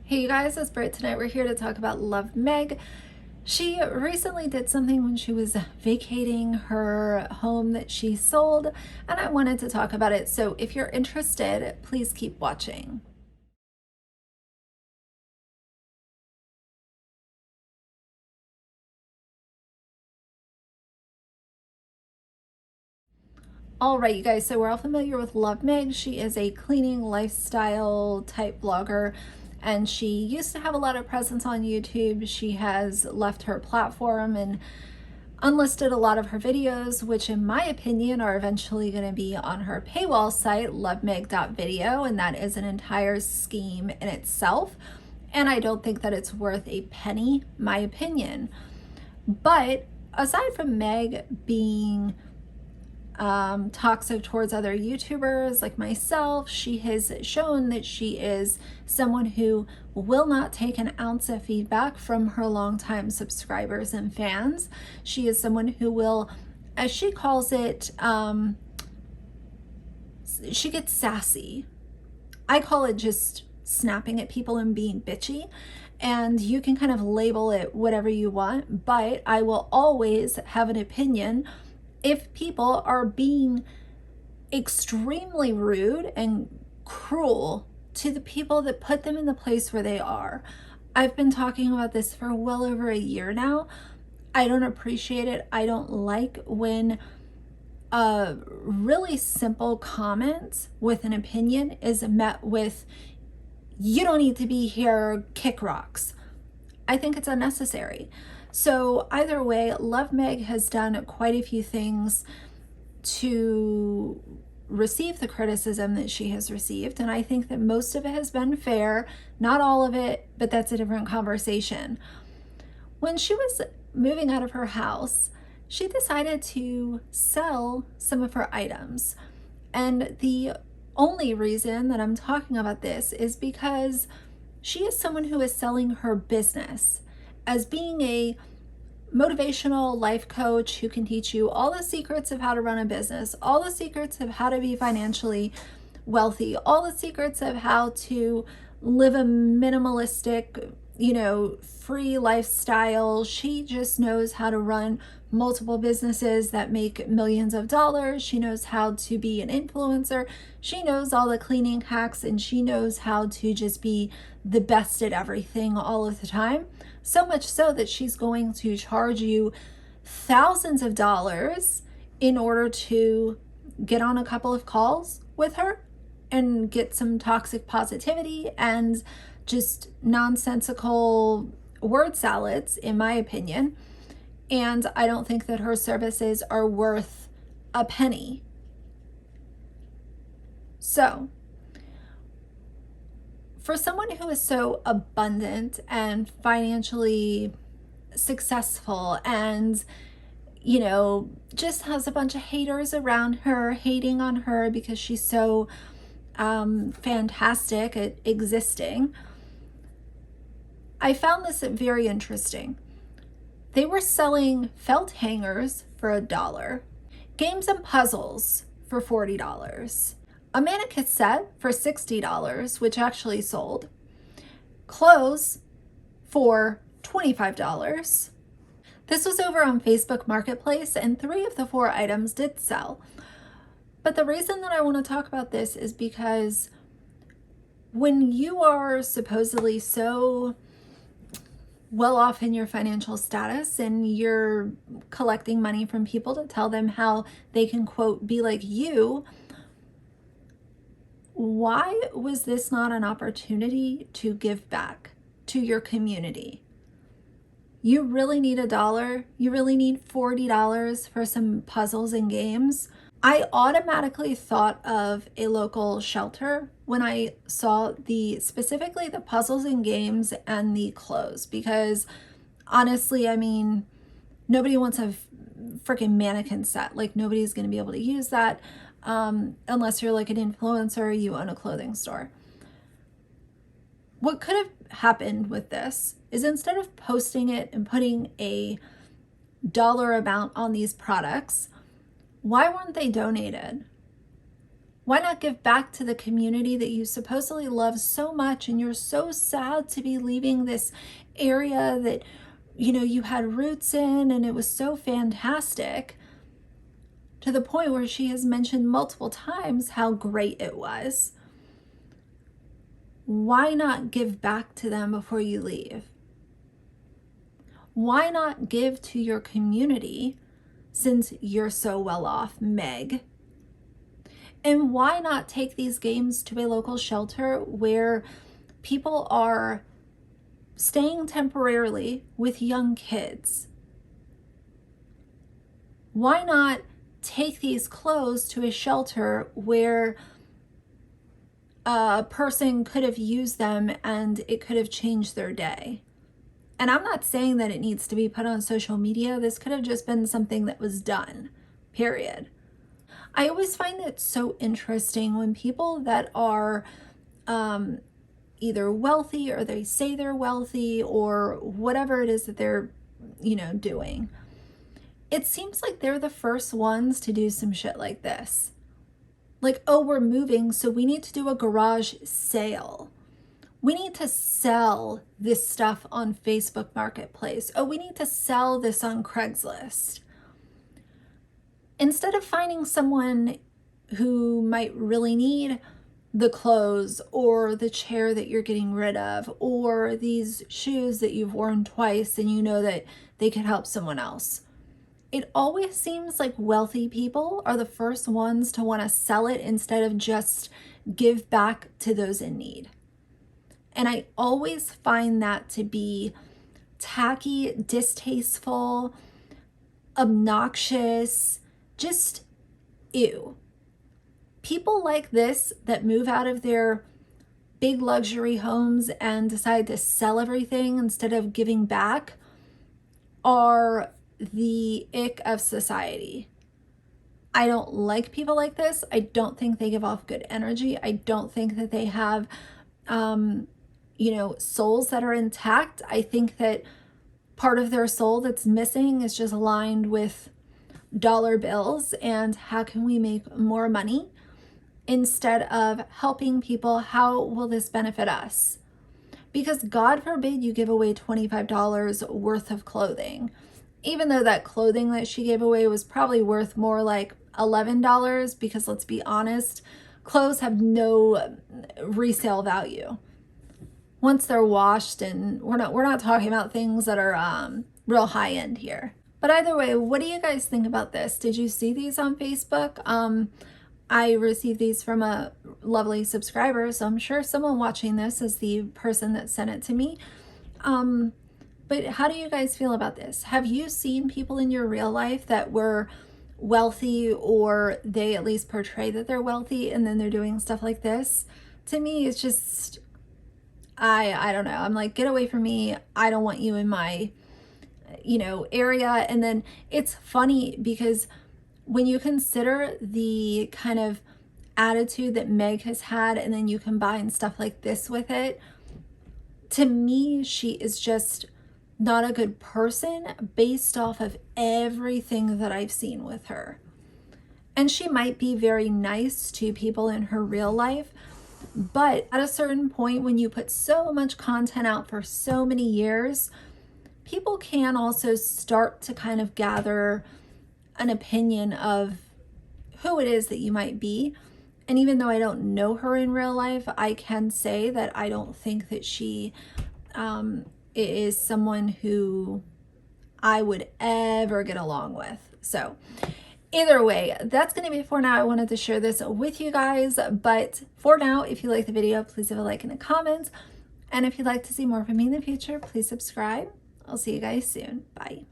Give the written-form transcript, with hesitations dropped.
Hey you guys, it's Britt. Tonight we're here to talk about Love Meg. She recently did something when she was vacating her home that she sold, and I wanted to talk about it. So if you're interested, please keep watching. All right, you guys, so we're all familiar with Love Meg. She is a cleaning lifestyle type blogger, and she used to have a lot of presence on YouTube. She has left her platform and unlisted a lot of her videos, which in my opinion are eventually going to be on her paywall site, lovemeg.video, and that is an entire scheme in itself. And I don't think that it's worth a penny, my opinion. But aside from Meg being toxic towards other YouTubers like myself, she has shown that she is someone who will not take an ounce of feedback from her longtime subscribers and fans. She is someone who will, as she calls it, she gets sassy. I call it just snapping at people and being bitchy. And you can kind of label it whatever you want, but I will always have an opinion if people are being extremely rude and cruel to the people that put them in the place where they are. I've been talking about this for well over a year now. I don't appreciate it. I don't like when a really simple comment with an opinion is met with, "You don't need to be here, kick rocks." I think it's unnecessary. So either way, Love Meg has done quite a few things to receive the criticism that she has received, and I think that most of it has been fair. Not all of it, but that's a different conversation. When she was moving out of her house, she decided to sell some of her items. And the only reason that I'm talking about this is because she is someone who is selling her business as being a motivational life coach who can teach you all the secrets of how to run a business, all the secrets of how to be financially wealthy, all the secrets of how to live a minimalistic, free lifestyle. She just knows how to run multiple businesses that make millions of dollars. She knows how to be an influencer. She knows all the cleaning hacks, and she knows how to just be the best at everything all of the time. So much so that she's going to charge you thousands of dollars in order to get on a couple of calls with her and get some toxic positivity and just nonsensical word salads, in my opinion. And I don't think that her services are worth a penny. So, for someone who is so abundant and financially successful and just has a bunch of haters around her hating on her because she's so fantastic at existing, I found this very interesting. They were selling felt hangers for $1, games and puzzles for $40, a mannequin set for $60, which actually sold, clothes for $25. This was over on Facebook Marketplace, and 3 of the 4 items did sell. But the reason that I want to talk about this is because when you are supposedly so well off in your financial status and you're collecting money from people to tell them how they can, quote, be like you, why was this not an opportunity to give back to your community? You really need $1? You really need $40 for some puzzles and games? I automatically thought of a local shelter when I saw specifically the puzzles and games and the clothes, because honestly, I mean, nobody wants a freaking mannequin set. Like, nobody's going to be able to use that unless you're like an influencer, you own a clothing store. What could have happened with this is, instead of posting it and putting a dollar amount on these products, why weren't they donated? Why not give back to the community that you supposedly love so much, and you're so sad to be leaving this area that, you know, you had roots in and it was so fantastic, to the point where she has mentioned multiple times how great it was. Why not give back to them before you leave? Why not give to your community since you're so well off, Meg? And why not take these games to a local shelter where people are staying temporarily with young kids? Why not take these clothes to a shelter where a person could have used them and it could have changed their day? And I'm not saying that it needs to be put on social media. This could have just been something that was done, period. I always find it so interesting when people that are either wealthy, or they say they're wealthy, or whatever it is that they're, you know, doing. It seems like they're the first ones to do some shit like this. Like, oh, we're moving, so we need to do a garage sale. We need to sell this stuff on Facebook Marketplace. Oh, we need to sell this on Craigslist. Instead of finding someone who might really need the clothes or the chair that you're getting rid of, or these shoes that you've worn twice and you know that they could help someone else. It always seems like wealthy people are the first ones to want to sell it instead of just give back to those in need. And I always find that to be tacky, distasteful, obnoxious, just ew. People like this that move out of their big luxury homes and decide to sell everything instead of giving back are the ick of society. I don't like people like this. I don't think they give off good energy. I don't think that they have, you know, souls that are intact. I think that part of their soul that's missing is just aligned with dollar bills and how can we make more money instead of helping people. How will this benefit us? Because God forbid you give away $25 worth of clothing, even though that clothing that she gave away was probably worth more like $11, because let's be honest, clothes have no resale value once they're washed, and we're not talking about things that are real high end here. But either way, what do you guys think about this? Did you see these on Facebook? I received these from a lovely subscriber, so I'm sure someone watching this is the person that sent it to me. But how do you guys feel about this? Have you seen people in your real life that were wealthy, or they at least portray that they're wealthy, and then they're doing stuff like this? To me, it's just, I don't know. I'm like, get away from me. I don't want you in my, you know, area. And then it's funny because when you consider the kind of attitude that Meg has had, and then you combine stuff like this with it, to me, she is just not a good person based off of everything that I've seen with her. And she might be very nice to people in her real life, but at a certain point, when you put so much content out for so many years, people can also start to kind of gather an opinion of who it is that you might be. And even though I don't know her in real life, I can say that I don't think that she is someone who I would ever get along with. So either way, that's going to be it for now. I wanted to share this with you guys. But for now, if you like the video, please leave a like in the comments. And if you'd like to see more from me in the future, please subscribe. I'll see you guys soon. Bye.